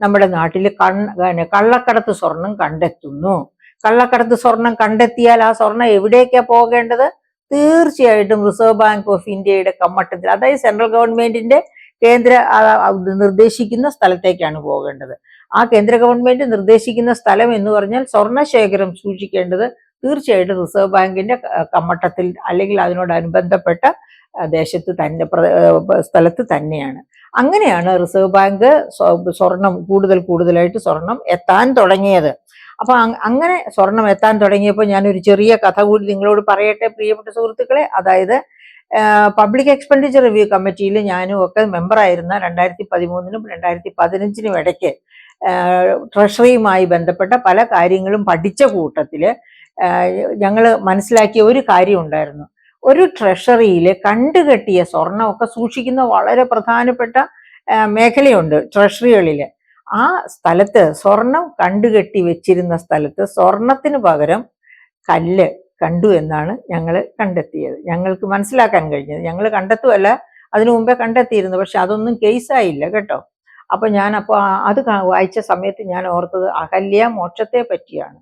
നമ്മുടെ നാട്ടിൽ കള്ളക്കടത്ത് സ്വർണം കണ്ടെത്തുന്നു. കള്ളക്കടത്ത് സ്വർണം കണ്ടെത്തിയാൽ ആ സ്വർണം എവിടേക്കാ പോകേണ്ടത്? തീർച്ചയായിട്ടും റിസർവ് ബാങ്ക് ഓഫ് ഇന്ത്യയുടെ കമ്മട്ടത്തിൽ, അതായത് സെൻട്രൽ ഗവൺമെന്റിന്റെ കേന്ദ്ര നിർദ്ദേശിക്കുന്ന സ്ഥലത്തേക്കാണ് പോകേണ്ടത്. ആ കേന്ദ്ര ഗവൺമെന്റ് നിർദ്ദേശിക്കുന്ന സ്ഥലം എന്ന് പറഞ്ഞാൽ സ്വർണശേഖരം സൂക്ഷിക്കേണ്ടത് തീർച്ചയായിട്ടും റിസർവ് ബാങ്കിന്റെ കമ്മട്ടത്തിൽ അല്ലെങ്കിൽ അതിനോടനുബന്ധപ്പെട്ട ദേശത്ത് തന്നെ സ്ഥലത്ത് തന്നെയാണ്. അങ്ങനെയാണ് റിസർവ് ബാങ്ക് സ്വർണം കൂടുതലായിട്ട് സ്വർണം എത്താൻ തുടങ്ങിയത്. അപ്പൊ അങ്ങനെ സ്വർണം എത്താൻ തുടങ്ങിയപ്പോൾ ഞാനൊരു ചെറിയ കഥ കൂടി നിങ്ങളോട് പറയട്ടെ പ്രിയപ്പെട്ട സുഹൃത്തുക്കളെ. അതായത് പബ്ലിക് എക്സ്പെൻഡിച്ചർ റിവ്യൂ കമ്മിറ്റിയിൽ ഞാനും ഒക്കെ മെമ്പറായിരുന്ന 2013 2015 ഇടയ്ക്ക് ട്രഷറിയുമായി ബന്ധപ്പെട്ട പല കാര്യങ്ങളും പഠിച്ച കൂട്ടത്തില് ഞങ്ങൾ മനസ്സിലാക്കിയ ഒരു കാര്യം ഉണ്ടായിരുന്നു. ഒരു ട്രഷറിയിൽ കണ്ടുകെട്ടിയ സ്വർണമൊക്കെ സൂക്ഷിക്കുന്ന വളരെ പ്രധാനപ്പെട്ട മേഖലയുണ്ട് ട്രഷറികളില്. ആ സ്ഥലത്ത് സ്വർണം കണ്ടുകെട്ടി വെച്ചിരുന്ന സ്ഥലത്ത് സ്വർണത്തിന് പകരം കല്ല് കണ്ടു എന്നാണ് ഞങ്ങൾ കണ്ടെത്തിയത്. ഞങ്ങൾക്ക് മനസ്സിലാക്കാൻ കഴിഞ്ഞത്. ഞങ്ങൾ കണ്ടെത്തുമല്ല, അതിനു മുമ്പേ കണ്ടെത്തിയിരുന്നു. പക്ഷെ അതൊന്നും കേസായില്ല കേട്ടോ. അപ്പൊ അത് വായിച്ച സമയത്ത് ഞാൻ ഓർത്തത് അഹല്യ മോക്ഷത്തെ പറ്റിയാണ്.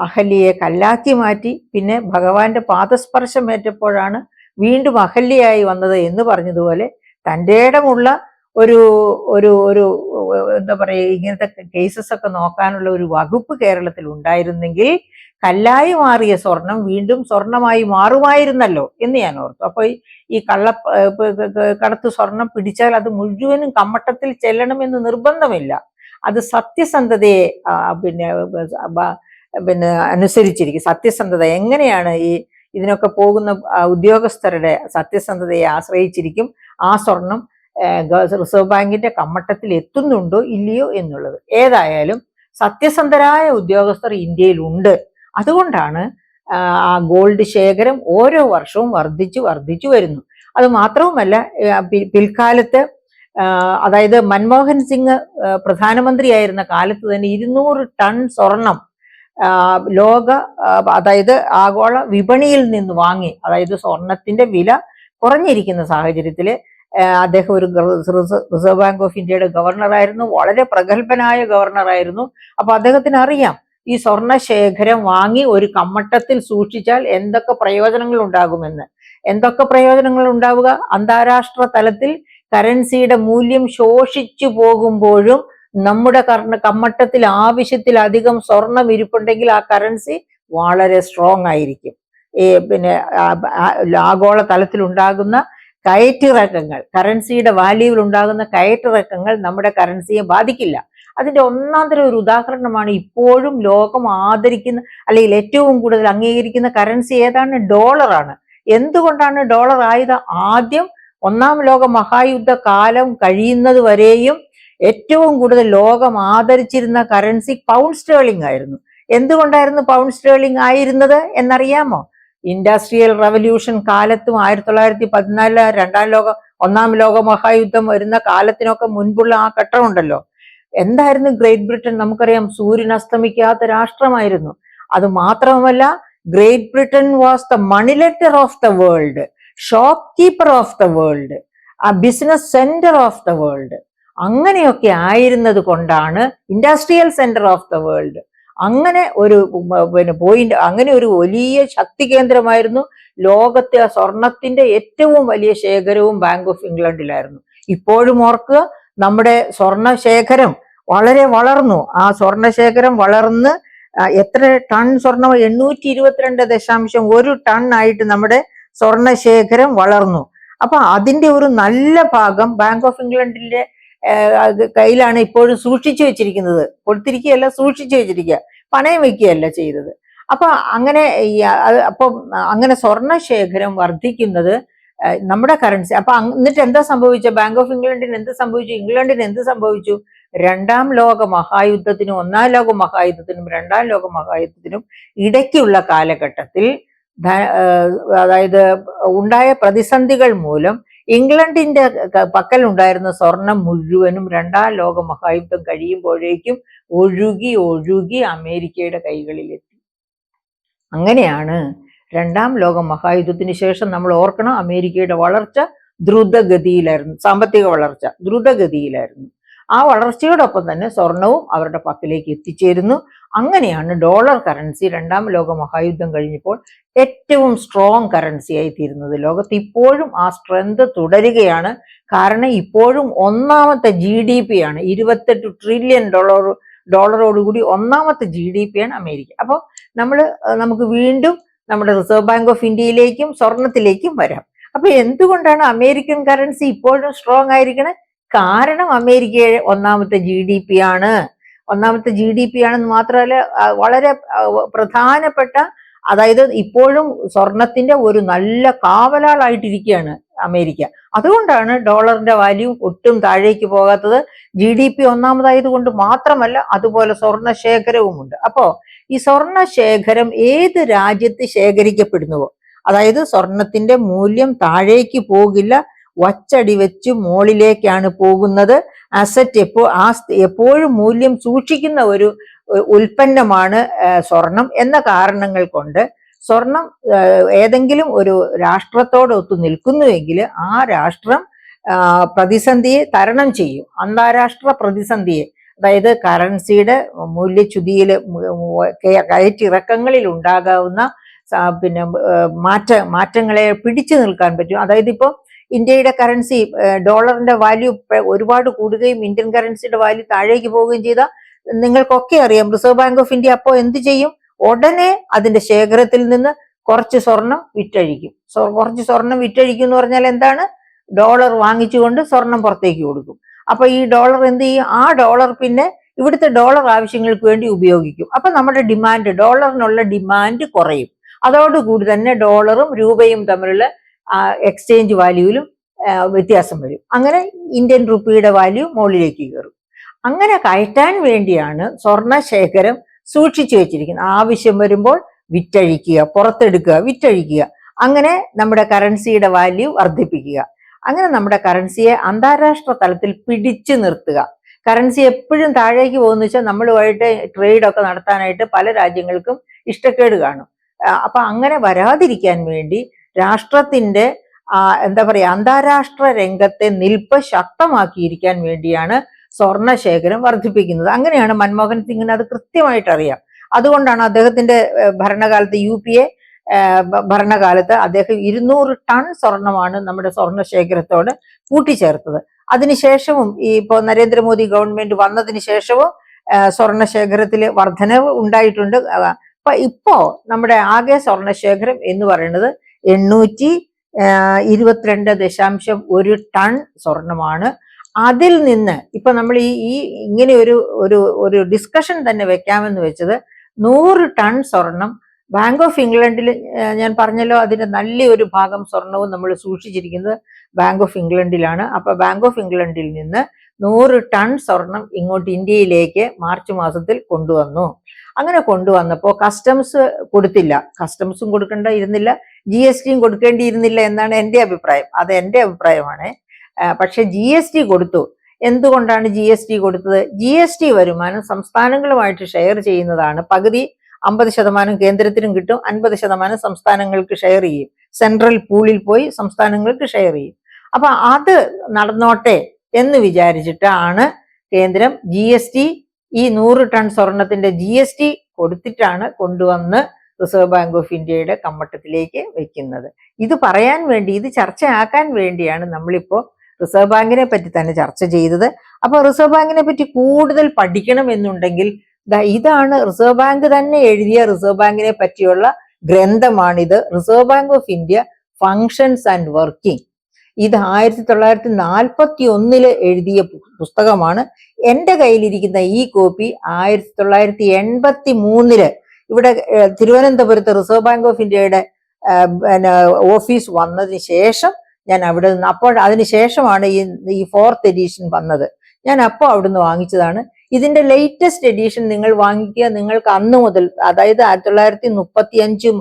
അഹല്യയെ കല്ലാക്കി മാറ്റി, പിന്നെ ഭഗവാന്റെ പാദസ്പർശമേറ്റപ്പോഴാണ് വീണ്ടും അഹല്യയായി വന്നത് എന്ന് പറഞ്ഞതുപോലെ തൻ്റെ ഇടമുള്ള ഒരു ഒരു ഒരു എന്താ പറയുക, ഇങ്ങനത്തെ കേസസ് ഒക്കെ നോക്കാനുള്ള ഒരു വകുപ്പ് കേരളത്തിൽ ഉണ്ടായിരുന്നെങ്കിൽ കല്ലായി മാറിയ സ്വർണം വീണ്ടും സ്വർണമായി മാറുമായിരുന്നല്ലോ എന്ന് ഞാൻ ഓർത്തു. അപ്പൊ ഈ കടത്ത് സ്വർണം പിടിച്ചാൽ അത് മുഴുവനും കമ്മട്ടത്തിൽ ചെല്ലണമെന്ന് നിർബന്ധമില്ല. അത് സത്യസന്ധതയെ പിന്നെ അനുസരിച്ചിരിക്കും. സത്യസന്ധത എങ്ങനെയാണ് ഇതിനൊക്കെ പോകുന്ന ഉദ്യോഗസ്ഥരുടെ സത്യസന്ധതയെ ആശ്രയിച്ചിരിക്കും ആ സ്വർണം റിസർവ് ബാങ്കിന്റെ കമ്മട്ടത്തിൽ എത്തുന്നുണ്ടോ ഇല്ലയോ എന്നുള്ളത്. ഏതായാലും സത്യസന്ധരായ ഉദ്യോഗസ്ഥർ ഇന്ത്യയിൽ ഉണ്ട്. അതുകൊണ്ടാണ് ആ ഗോൾഡ് ശേഖരം ഓരോ വർഷവും വർദ്ധിച്ചു വരുന്നു. അത് മാത്രവുമല്ല, പിൽക്കാലത്ത് അതായത് മൻമോഹൻ സിംഗ് പ്രധാനമന്ത്രിയായിരുന്ന കാലത്ത് തന്നെ 200 ടൺ സ്വർണം അതായത് ആഗോള വിപണിയിൽ നിന്ന് വാങ്ങി. അതായത് സ്വർണത്തിന്റെ വില കുറഞ്ഞിരിക്കുന്ന സാഹചര്യത്തില് അദ്ദേഹം ഒരു റിസർവ് ബാങ്ക് ഓഫ് ഇന്ത്യയുടെ ഗവർണറായിരുന്നു. വളരെ പ്രഗത്ഭനായ ഗവർണറായിരുന്നു. അപ്പൊ അദ്ദേഹത്തിന് അറിയാം ഈ സ്വർണ ശേഖരം വാങ്ങി ഒരു കമ്മട്ടത്തിൽ സൂക്ഷിച്ചാൽ എന്തൊക്കെ പ്രയോജനങ്ങൾ ഉണ്ടാകുമെന്ന്. എന്തൊക്കെ പ്രയോജനങ്ങൾ ഉണ്ടാവുക? അന്താരാഷ്ട്ര തലത്തിൽ കറൻസിയുടെ മൂല്യം ശോഷിച്ചു പോകുമ്പോഴും നമ്മുടെ കമ്മട്ടത്തിൽ ആവശ്യത്തിലധികം സ്വർണം ഇരിപ്പുണ്ടെങ്കിൽ ആ കറൻസി വളരെ സ്ട്രോങ് ആയിരിക്കും. പിന്നെ ആഗോള തലത്തിൽ ഉണ്ടാകുന്ന കയറ്റിറക്കങ്ങൾ, കറൻസിയുടെ വാല്യൂവിൽ ഉണ്ടാകുന്ന കയറ്റിറക്കങ്ങൾ നമ്മുടെ കറൻസിയെ ബാധിക്കില്ല. അതിന്റെ ഒന്നാന്തരം ഒരു ഉദാഹരണമാണ് ഇപ്പോഴും ലോകം ആദരിക്കുന്ന അല്ലെങ്കിൽ ഏറ്റവും കൂടുതൽ അംഗീകരിക്കുന്ന കറൻസി ഏതാണ്? ഡോളറാണ്. എന്തുകൊണ്ടാണ് ഡോളർ ആയത്? ആദ്യം 1-ാം ലോക മഹായുദ്ധ കാലം കഴിയുന്നത് വരെയും ഏറ്റവും കൂടുതൽ ലോകം ആദരിച്ചിരുന്ന കറൻസി പൗണ്ട് സ്റ്റേർലിംഗ് ആയിരുന്നു. എന്തുകൊണ്ടായിരുന്നു പൗണ്ട് സ്റ്റേർലിംഗ് ആയിരുന്നത് എന്നറിയാമോ? ഇൻഡസ്ട്രിയൽ റവല്യൂഷൻ കാലത്തും 1914 1-ാം ലോക മഹായുദ്ധം വരുന്ന കാലത്തിനൊക്കെ മുൻപുള്ള ആ ഘട്ടമുണ്ടല്ലോ, എന്തായിരുന്നു ഗ്രേറ്റ് ബ്രിട്ടൻ? നമുക്കറിയാം, സൂര്യൻ അസ്തമിക്കാത്ത രാഷ്ട്രമായിരുന്നു. അത് മാത്രമല്ല, Great Britain was the money lender of the world, shop keeper of the world, ആ business centre of the world. അങ്ങനെയൊക്കെ ആയിരുന്നത് കൊണ്ടാണ് industrial centre of the world. അങ്ങനെ ഒരു പോയിന്റ്, അങ്ങനെ ഒരു വലിയ ശക്തി കേന്ദ്രമായിരുന്നു. ലോകത്തെ സ്വർണത്തിന്റെ ഏറ്റവും വലിയ ശേഖരവും ബാങ്ക് ഓഫ് ഇംഗ്ലണ്ടിലായിരുന്നു. ഇപ്പോഴും ഓർക്കുക, നമ്മുടെ സ്വർണ ശേഖരം വളരെ വളർന്നു. ആ സ്വർണ ശേഖരം വളർന്ന് എത്ര ടൺ സ്വർണം? 822.1 ടൺ ആയിട്ട് നമ്മുടെ സ്വർണ ശേഖരം വളർന്നു. അപ്പൊ അതിന്റെ ഒരു നല്ല ഭാഗം ബാങ്ക് ഓഫ് ഇംഗ്ലണ്ടിന്റെ കയ്യിലാണ് ഇപ്പോഴും സൂക്ഷിച്ചു വെച്ചിരിക്കുന്നത്. കൊടുത്തിരിക്കുകയല്ല, സൂക്ഷിച്ചു വെച്ചിരിക്കുക, പണയം വെക്കുകയല്ല ചെയ്തത്. അപ്പൊ അങ്ങനെ സ്വർണ ശേഖരം വർദ്ധിക്കുന്നത് നമ്മുടെ കറൻസി. അപ്പൊ എന്നിട്ട് എന്താ സംഭവിച്ചത്? ബാങ്ക് ഓഫ് ഇംഗ്ലണ്ടിന് എന്ത് സംഭവിച്ചു? ഇംഗ്ലണ്ടിന് എന്ത് സംഭവിച്ചു? 2-ാം ലോക മഹായുദ്ധത്തിനും 1-ാം ലോക മഹായുദ്ധത്തിനും 2-ാം ലോക മഹായുദ്ധത്തിനും ഇടയ്ക്കുള്ള കാലഘട്ടത്തിൽ അതായത് ഉണ്ടായ പ്രതിസന്ധികൾ മൂലം ഇംഗ്ലണ്ടിന്റെ പക്കൽ ഉണ്ടായിരുന്ന സ്വർണം മുഴുവനും 2-ാം ലോക മഹായുദ്ധം കഴിയുമ്പോഴേക്കും ഒഴുകി അമേരിക്കയുടെ കൈകളിലെത്തി. അങ്ങനെയാണ് 2-ാം ലോക മഹായുദ്ധത്തിന് ശേഷം നമ്മൾ ഓർക്കണം, അമേരിക്കയുടെ വളർച്ച ദ്രുതഗതിയിലായിരുന്നു. സാമ്പത്തിക വളർച്ച ദ്രുതഗതിയിലായിരുന്നു. ആ വളർച്ചയോടൊപ്പം തന്നെ സ്വർണവും അവരുടെ പക്കലേക്ക് എത്തിച്ചേരുന്നു. അങ്ങനെയാണ് ഡോളർ കറൻസി രണ്ടാം ലോക മഹായുദ്ധം കഴിഞ്ഞപ്പോൾ ഏറ്റവും സ്ട്രോങ് കറൻസി ആയി തീരുന്നത്. ലോകത്ത് ഇപ്പോഴും ആ സ്ട്രെങ്ത് തുടരുകയാണ്. കാരണം ഇപ്പോഴും ഒന്നാമത്തെ GDP ആണ്, 28 ട്രില്യൺ ഡോളറോടുകൂടി ഒന്നാമത്തെ GDP ആണ് അമേരിക്ക. അപ്പോൾ നമുക്ക് വീണ്ടും നമ്മുടെ റിസർവ് ബാങ്ക് ഓഫ് ഇന്ത്യയിലേക്കും സ്വർണത്തിലേക്കും വരാം. അപ്പൊ എന്തുകൊണ്ടാണ് അമേരിക്കൻ കറൻസി ഇപ്പോഴും സ്ട്രോങ് ആയിരിക്കണേ? കാരണം അമേരിക്കയുടെ ഒന്നാമത്തെ GDP ആണ്. ഒന്നാമത്തെ GDP ആണെന്ന് മാത്രമല്ല, വളരെ പ്രധാനപ്പെട്ട, അതായത് ഇപ്പോഴും സ്വർണത്തിന്റെ ഒരു നല്ല കാവലാളായിട്ടിരിക്കുകയാണ് അമേരിക്ക. അതുകൊണ്ടാണ് ഡോളറിന്റെ വാല്യൂ ഒട്ടും താഴേക്ക് പോകാത്തത്. GDP ഒന്നാമതായത് കൊണ്ട് മാത്രമല്ല, അതുപോലെ സ്വർണ്ണ ശേഖരവുമുണ്ട്. അപ്പോ ഈ സ്വർണ്ണ ശേഖരം ഏത് രാജ്യത്ത് ശേഖരിക്കപ്പെടുന്നുവോ, അതായത് സ്വർണത്തിന്റെ മൂല്യം താഴേക്ക് പോകില്ല, വച്ചടി വെച്ച് മുകളിലേക്കാണ് പോകുന്നത്. അസറ്റ് എപ്പോഴും മൂല്യം സൂക്ഷിക്കുന്ന ഒരു ഉൽപ്പന്നമാണ് സ്വർണം എന്ന കാരണങ്ങൾ കൊണ്ട് സ്വർണം ഏതെങ്കിലും ഒരു രാഷ്ട്രത്തോടൊത്തു നിൽക്കുന്നുവെങ്കിൽ ആ രാഷ്ട്രം പ്രതിസന്ധിയെ തരണം ചെയ്യും. അന്താരാഷ്ട്ര പ്രതിസന്ധിയെ, അതായത് കറൻസിയുടെ മൂല്യച്യുതിയിൽ കയറ്റിറക്കങ്ങളിൽ ഉണ്ടാകാവുന്ന മാറ്റങ്ങളെ പിടിച്ചു നിൽക്കാൻ പറ്റും. അതായത് ഇപ്പോൾ ഇന്ത്യയുടെ കറൻസി ഡോളറിന്റെ വാല്യൂ ഒരുപാട് കൂടുകയും ഇന്ത്യൻ കറൻസിയുടെ വാല്യൂ താഴേക്ക് പോവുകയും ചെയ്താൽ നിങ്ങൾക്കൊക്കെ അറിയാം, റിസർവ് ബാങ്ക് ഓഫ് ഇന്ത്യ അപ്പോൾ എന്ത് ചെയ്യും? ഉടനെ അതിന്റെ ശേഖരത്തിൽ നിന്ന് കുറച്ച് സ്വർണം വിറ്റഴിക്കും. കുറച്ച് സ്വർണം വിറ്റഴിക്കും എന്ന് പറഞ്ഞാൽ എന്താണ്? ഡോളർ വാങ്ങിച്ചുകൊണ്ട് സ്വർണം പുറത്തേക്ക് കൊടുക്കും. അപ്പൊ ഈ ഡോളർ എന്ത് ചെയ്യും? ആ ഡോളർ പിന്നെ ഇവിടുത്തെ ഡോളർ ആവശ്യങ്ങൾക്ക് വേണ്ടി ഉപയോഗിക്കും. അപ്പൊ നമ്മുടെ ഡോളറിനുള്ള ഡിമാൻഡ് കുറയും. അതോടുകൂടി തന്നെ ഡോളറും രൂപയും തമ്മിലുള്ള എക്സ്ചേഞ്ച് വാല്യൂവിലും വ്യത്യാസം വരും. അങ്ങനെ ഇന്ത്യൻ റുപ്പിയുടെ വാല്യൂ മുകളിലേക്ക് കയറും. അങ്ങനെ കയറ്റാൻ വേണ്ടിയാണ് സ്വർണ്ണ ശേഖരം സൂക്ഷിച്ചു വെച്ചിരിക്കുന്നത്. ആവശ്യം വരുമ്പോൾ വിറ്റഴിക്കുക, പുറത്തെടുക്കുക, വിറ്റഴിക്കുക, അങ്ങനെ നമ്മുടെ കറൻസിയുടെ വാല്യൂ വർദ്ധിപ്പിക്കുക. അങ്ങനെ നമ്മുടെ കറൻസിയെ അന്താരാഷ്ട്ര തലത്തിൽ പിടിച്ചു നിർത്തുക. കറൻസി എപ്പോഴും താഴേക്ക് പോകുന്ന വെച്ചാൽ നമ്മളുമായിട്ട് ട്രേഡൊക്കെ നടത്താനായിട്ട് പല രാജ്യങ്ങൾക്കും ഇഷ്ടക്കേട് കാണും. അപ്പൊ അങ്ങനെ വരാതിരിക്കാൻ വേണ്ടി രാഷ്ട്രത്തിന്റെ എന്താ പറയാ, അന്താരാഷ്ട്ര രംഗത്തെ നിൽപ്പ് ശക്തമാക്കിയിരിക്കാൻ വേണ്ടിയാണ് സ്വർണ്ണ ശേഖരം വർദ്ധിപ്പിക്കുന്നത്. അങ്ങനെയാണ് മൻമോഹൻ സിംഗിന് അത് കൃത്യമായിട്ട് അറിയാം. അതുകൊണ്ടാണ് അദ്ദേഹത്തിന്റെ ഭരണകാലത്ത് UPA ഭരണകാലത്ത് അദ്ദേഹം 200 ടൺ സ്വർണമാണ് നമ്മുടെ സ്വർണ്ണ ശേഖരത്തോട് കൂട്ടിച്ചേർത്തത്. അതിനുശേഷവും ഇപ്പോൾ നരേന്ദ്രമോദി ഗവൺമെന്റ് വന്നതിന് ശേഷവും സ്വർണ്ണ ശേഖരത്തിൽ വർധനവ് ഉണ്ടായിട്ടുണ്ട്. അപ്പൊ ഇപ്പോ നമ്മുടെ ആകെ സ്വർണ്ണ ശേഖരം എന്ന് പറയുന്നത് 822.1 ടൺ സ്വർണമാണ്. അതിൽ നിന്ന് ഇപ്പൊ നമ്മൾ ഈ ഇങ്ങനെ ഒരു ഡിസ്കഷൻ തന്നെ വെക്കാമെന്ന് വെച്ചത് 100 ടൺ സ്വർണം ബാങ്ക് ഓഫ് ഇംഗ്ലണ്ടിൽ, ഞാൻ പറഞ്ഞല്ലോ അതിന്റെ നല്ലൊരു ഭാഗം സ്വർണവും നമ്മൾ സൂക്ഷിച്ചിരിക്കുന്നത് ബാങ്ക് ഓഫ് ഇംഗ്ലണ്ടിലാണ്. അപ്പൊ ബാങ്ക് ഓഫ് ഇംഗ്ലണ്ടിൽ നിന്ന് 100 ടൺ സ്വർണം ഇങ്ങോട്ട് ഇന്ത്യയിലേക്ക് മാർച്ച് മാസത്തിൽ കൊണ്ടുവന്നു. അങ്ങനെ കൊണ്ടുവന്നപ്പോൾ കസ്റ്റംസ് കൊടുത്തില്ല, കസ്റ്റംസും ഇരുന്നില്ല, GST കൊടുക്കേണ്ടിയിരുന്നില്ല എന്നാണ് എൻ്റെ അഭിപ്രായം. അത് എൻ്റെ അഭിപ്രായമാണ്. പക്ഷെ GST കൊടുത്തു. എന്തുകൊണ്ടാണ് GST കൊടുത്തത്? GST വരുമാനം സംസ്ഥാനങ്ങളുമായിട്ട് ഷെയർ ചെയ്യുന്നതാണ്. പകുതി 50% കേന്ദ്രത്തിനും കിട്ടും, 50% സംസ്ഥാനങ്ങൾക്ക് ഷെയർ ചെയ്യും. സെൻട്രൽ പൂളിൽ പോയി സംസ്ഥാനങ്ങൾക്ക് ഷെയർ ചെയ്യും. അപ്പൊ അത് നടന്നോട്ടെ എന്ന് വിചാരിച്ചിട്ടാണ് കേന്ദ്രം GST, ഈ 100 ടൺ സ്വർണത്തിന്റെ GST കൊടുത്തിട്ടാണ് കൊണ്ടുവന്ന് റിസർവ് ബാങ്ക് ഓഫ് ഇന്ത്യയുടെ കമ്മട്ടത്തിലേക്ക് വെക്കുന്നത്. ഇത് പറയാൻ വേണ്ടി, ഇത് ചർച്ചയാക്കാൻ വേണ്ടിയാണ് നമ്മളിപ്പോ റിസർവ് ബാങ്കിനെ പറ്റി തന്നെ ചർച്ച ചെയ്തത്. അപ്പൊ റിസർവ് ബാങ്കിനെ പറ്റി കൂടുതൽ പഠിക്കണം എന്നുണ്ടെങ്കിൽ ഇതാണ് റിസർവ് ബാങ്ക് തന്നെ എഴുതിയ റിസർവ് ബാങ്കിനെ പറ്റിയുള്ള ഗ്രന്ഥമാണിത്. Reserve bank of India functions and working. ഇത് 1941 എഴുതിയ പുസ്തകമാണ്. എൻ്റെ കയ്യിലിരിക്കുന്ന ഈ കോപ്പി 1983 ഇവിടെ തിരുവനന്തപുരത്ത് റിസർവ് ബാങ്ക് ഓഫ് ഇന്ത്യയുടെ ഓഫീസ് വന്നതിന് ശേഷം ഞാൻ അവിടെ നിന്ന്, അപ്പോൾ അതിനുശേഷമാണ് ഈ 4th എഡിഷൻ വന്നത്. ഞാൻ അപ്പോൾ അവിടുന്ന് വാങ്ങിച്ചതാണ്. ഇതിന്റെ ലേറ്റസ്റ്റ് എഡിഷൻ നിങ്ങൾ വാങ്ങിക്കുക. നിങ്ങൾക്ക് അന്ന് മുതൽ, അതായത് 1935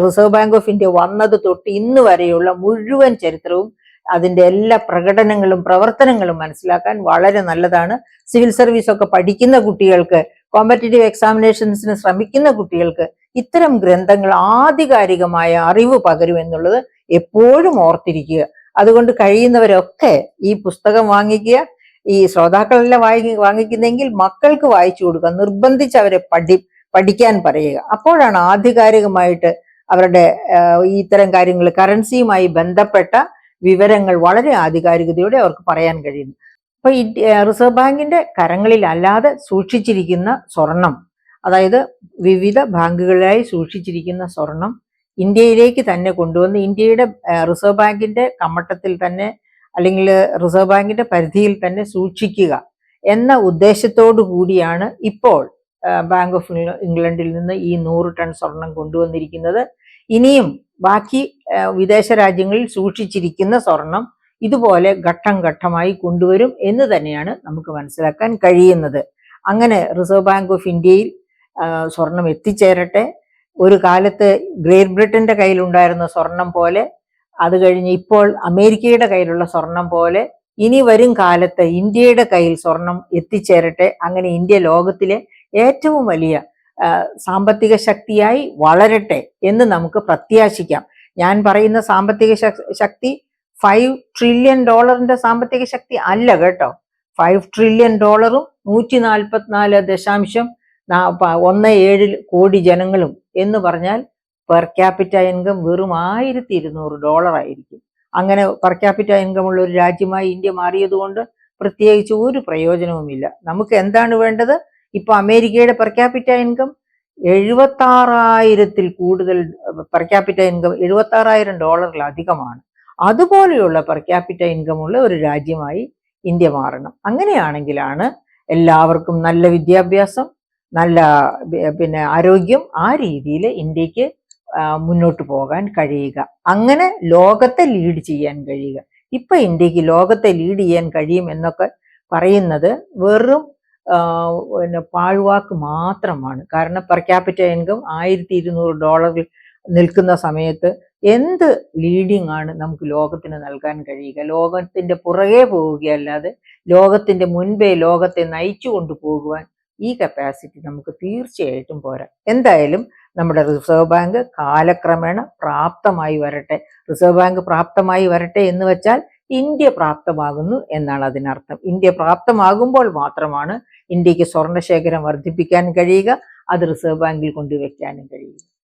റിസർവ് ബാങ്ക് ഓഫ് ഇന്ത്യ വന്നത് തൊട്ട് ഇന്ന് വരെയുള്ള മുഴുവൻ ചരിത്രവും അതിന്റെ എല്ലാ പ്രകടനങ്ങളും പ്രവർത്തനങ്ങളും മനസ്സിലാക്കാൻ വളരെ നല്ലതാണ്. സിവിൽ സർവീസ് ഒക്കെ പഠിക്കുന്ന കുട്ടികൾക്ക്, കോമ്പറ്റേറ്റീവ് എക്സാമിനേഷൻസിന് ശ്രമിക്കുന്ന കുട്ടികൾക്ക് ഇത്തരം ഗ്രന്ഥങ്ങൾ ആധികാരികമായ അറിവ് പകരും എന്നുള്ളത് എപ്പോഴും ഓർത്തിരിക്കുക. അതുകൊണ്ട് കഴിയുന്നവരൊക്കെ ഈ പുസ്തകം വാങ്ങിക്കുക. ഈ ശ്രോതാക്കളല്ല വാങ്ങിക്കുന്നെങ്കിൽ മക്കൾക്ക് വായിച്ചു കൊടുക്കുക, നിർബന്ധിച്ച് അവരെ പഠിക്കാൻ പറയുക. അപ്പോഴാണ് ആധികാരികമായിട്ട് അവരുടെ ഇത്തരം കാര്യങ്ങൾ, കറൻസിയുമായി ബന്ധപ്പെട്ട വിവരങ്ങൾ വളരെ ആധികാരികതയോടെ അവർക്ക് പറയാൻ കഴിയുന്നു. അപ്പൊ ഈ റിസർവ് ബാങ്കിന്റെ കരങ്ങളിൽ അല്ലാതെ സൂക്ഷിച്ചിരിക്കുന്ന സ്വർണം, അതായത് വിവിധ ബാങ്കുകളിലായി സൂക്ഷിച്ചിരിക്കുന്ന സ്വർണം ഇന്ത്യയിലേക്ക് തന്നെ കൊണ്ടുവന്ന് ഇന്ത്യയുടെ റിസർവ് ബാങ്കിന്റെ കമ്മട്ടത്തിൽ തന്നെ, അല്ലെങ്കിൽ റിസർവ് ബാങ്കിന്റെ പരിധിയിൽ തന്നെ സൂക്ഷിക്കുക എന്ന ഉദ്ദേശത്തോടു കൂടിയാണ് ഇപ്പോൾ ബാങ്ക് ഓഫ് ഇംഗ്ലണ്ടിൽ നിന്ന് ഈ 100 ടൺ സ്വർണം കൊണ്ടുവന്നിരിക്കുന്നത്. ഇനിയും ബാക്കി വിദേശ രാജ്യങ്ങളിൽ സൂക്ഷിച്ചിരിക്കുന്ന സ്വർണം ഇതുപോലെ ഘട്ടം ഘട്ടമായി കൊണ്ടുവരും എന്ന് തന്നെയാണ് നമുക്ക് മനസ്സിലാക്കാൻ കഴിയുന്നത്. അങ്ങനെ റിസർവ് ബാങ്ക് ഓഫ് ഇന്ത്യയിൽ സ്വർണം എത്തിച്ചേരട്ടെ. ഒരു കാലത്ത് ഗ്രേറ്റ് ബ്രിട്ടന്റെ കയ്യിലുണ്ടായിരുന്ന സ്വർണം പോലെ, അത് കഴിഞ്ഞ് ഇപ്പോൾ അമേരിക്കയുടെ കയ്യിലുള്ള സ്വർണം പോലെ, ഇനി വരും കാലത്ത് ഇന്ത്യയുടെ കയ്യിൽ സ്വർണം എത്തിച്ചേരട്ടെ. അങ്ങനെ ഇന്ത്യ ലോകത്തിലെ ഏറ്റവും വലിയ സാമ്പത്തിക ശക്തിയായി വളരട്ടെ എന്ന് നമുക്ക് പ്രത്യാശിക്കാം. ഞാൻ പറയുന്ന സാമ്പത്തിക ശക്തി $5 ട്രില്യൺ സാമ്പത്തിക ശക്തി അല്ല കേട്ടോ. $5 ട്രില്യൺ 144.17 കോടി ജനങ്ങളും എന്ന് പറഞ്ഞാൽ പെർ ക്യാപിറ്റ ഇൻകം വെറും $1200 ആയിരിക്കും. അങ്ങനെ പെർ ക്യാപിറ്റ ഇൻകം ഉള്ള ഒരു രാജ്യമായി ഇന്ത്യ മാറിയതുകൊണ്ട് പ്രത്യേകിച്ച് ഒരു പ്രയോജനവുമില്ല. നമുക്ക് എന്താണ് വേണ്ടത്? ഇപ്പൊ അമേരിക്കയുടെ പെർ ക്യാപിറ്റ ഇൻകം 76,000-ൽ കൂടുതൽ പെർ ക്യാപിറ്റ ഇൻകം $76,000 അതുപോലെയുള്ള പെർ ക്യാപിറ്റ ഇൻകം ഉള്ള ഒരു രാജ്യമായി ഇന്ത്യ മാറണം. അങ്ങനെയാണെങ്കിലാണ് എല്ലാവർക്കും നല്ല വിദ്യാഭ്യാസം, നല്ല ആരോഗ്യം, ആ രീതിയിൽ ഇന്ത്യക്ക് മുന്നോട്ട് പോകാൻ കഴിയുക, അങ്ങനെ ലോകത്തെ ലീഡ് ചെയ്യാൻ കഴിയുക. ഇപ്പൊ ഇന്ത്യക്ക് ലോകത്തെ ലീഡ് ചെയ്യാൻ കഴിയും എന്നൊക്കെ പറയുന്നത് വെറും പാഴ്വാക്ക് മാത്രമാണ്. കാരണം പെർ ക്യാപിറ്റ ഇൻകം $1200 നിൽക്കുന്ന സമയത്ത് എന്ത് ലീഡിംഗ് ആണ് നമുക്ക് ലോകത്തിന് നൽകാൻ കഴിയുക? ലോകത്തിന്റെ പുറകെ പോവുകയല്ലാതെ ലോകത്തിന്റെ മുൻപേ ലോകത്തെ നയിച്ചു കൊണ്ടുപോകുവാൻ ഈ കപ്പാസിറ്റി നമുക്ക് തീർച്ചയായിട്ടും പോരാ. എന്തായാലും നമ്മുടെ റിസർവ് ബാങ്ക് കാലക്രമേണ പ്രാപ്തമായി വരട്ടെ. റിസർവ് ബാങ്ക് പ്രാപ്തമായി വരട്ടെ എന്ന് വെച്ചാൽ ഇന്ത്യ പ്രാപ്തമാകുന്നു എന്നാണ് അതിനർത്ഥം. ഇന്ത്യ പ്രാപ്തമാകുമ്പോൾ മാത്രമാണ് ഇന്ത്യക്ക് സ്വർണ്ണശേഖരം വർദ്ധിപ്പിക്കാൻ കഴിയുക, അത് റിസർവ് ബാങ്കിൽ കൊണ്ടുവയ്ക്കാനും കഴിയുക.